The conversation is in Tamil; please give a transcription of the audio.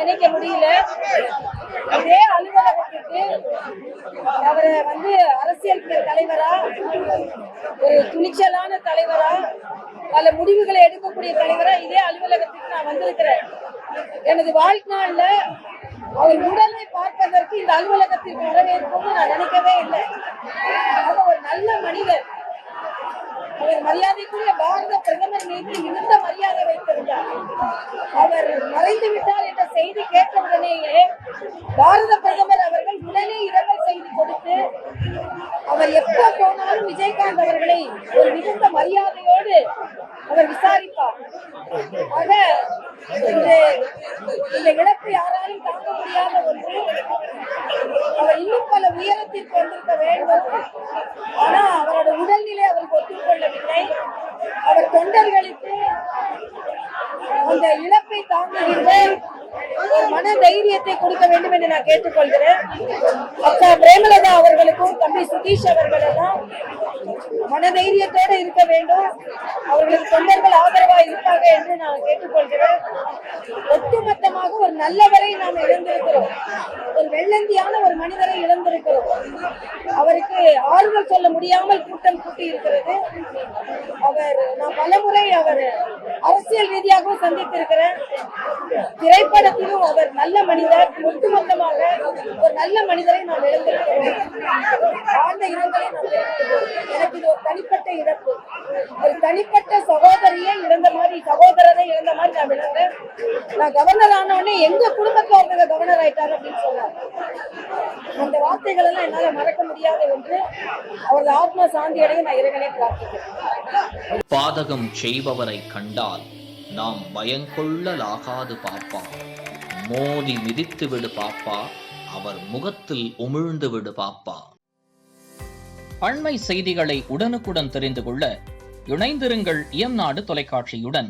நினைக்க முடியல. இதே அலுவலகத்துக்கு அவரை அரசியல் தலைவரா, ஒரு துணிச்சலான தலைவரா, பல முடிவுகளை எடுக்கக்கூடிய தலைவரா இதே அலுவலகத்துக்கு நான் வந்திருக்கிறேன். எனது வாழ்நாள்ல அவர் உடலை பார்ப்பதற்கு இந்த அலுவலகத்திற்கு வரவேற்போம்னு நான் நினைக்கவே இல்லை. அவர் ஒரு நல்ல மனிதர். அவர் மரியாதைக்குரிய பாரத பிரதமர் மீது மிகுந்த மரியாதை வைத்திருந்தார். அவர் மறைந்து விட்டார் என்ற செய்தி கேட்டவுடனேயே பாரத பிரதமர் அவர்கள் உடனே இரங்கல் செய்தி கொடுத்து, அவர் எப்ப போனாலும் விஜயகாந்த் அவர்களை ஒரு மிகுந்த மரியாதையோடு அவர் விசாரிப்பார். ஆக இந்த இழப்பு யாராலும் தாங்க முடியாத ஒன்று. அவர் இன்னும் பல உயரத்திற்கு வந்திருக்க வேண்டும். ஆனா அவரோட உடல்நிலை அவருக்கு ஒத்துக்கொள்ளவில்லை. அவர் தொண்டர்களுக்கு அந்த இழப்பை தாங்குகின்ற மன தைரியத்தை கொடுக்க வேண்டும் என்று நான் கேட்டுக்கொள்கிறேன். அக்கா பிரேமலதா அவர்களுக்கும் தம்பி சுதீஷ் அவர்கள் எல்லாம் மனதைரியத்தோடு இருக்க வேண்டும். அவர்களுக்கு தொண்டர்கள் ஆதரவா இருப்பாங்க என்று நான் கேட்டுக்கொள்கிறேன். ஒட்டுமொத்தமாக ஒரு நல்லவரை நாம் இழந்திருக்கிறோம். ஒரு வெள்ளந்தியான ஒரு மனிதரை இழந்திருக்கிறோம். அவருக்கு ஆறுதல் சொல்ல முடியாமல் கூட்டம் கூட்டி இருக்கிறது. நான் பலமுறை அவர் அரசியல் ரீதியாகவும் சந்தித்திருக்கிறேன். திரைப்படத்திலும் அவர் நல்ல மனிதர். ஒட்டுமொத்தமாக ஒரு நல்ல மனிதரை நாம் இழந்திருக்கிறோம். ஆழ்ந்த இரங்கலை நாம் இழந்திருக்கிறோம். எனக்கு இது ஒரு தனிப்பட்ட இழப்பு. ஒரு தனிப்பட்ட சகோதரியை இழந்த மாதிரி, சகோதரரை இழந்த மாதிரி நான் இழந்தேன். நான் கவர்னர் ஆன உடனே எங்க குடும்பத்துல ஒருத்தங்க கவர்னர் ஆயிட்டாரு அப்படின்னு சொன்னார். அந்த வார்த்தைகள் எல்லாம் என்னால மறக்க முடியாத ஒன்று. அவரது ஆத்மா சாந்தி அடைய நான் இறைவனை பிரார்த்திக்கிறேன். பாதகம் செய்பவரை கண்டால் நாம் பயங்கொள்ளலாகாது பாப்பா. மோதி மிதித்து விடு பாப்பா, அவர் முகத்தில் உமிழ்ந்து விடு பாப்பா. அண்மை செய்திகளை உடனுக்குடன் தெரிந்து கொள்ள இணைந்திருங்கள் இயம்நாடு தொலைக்காட்சியுடன்.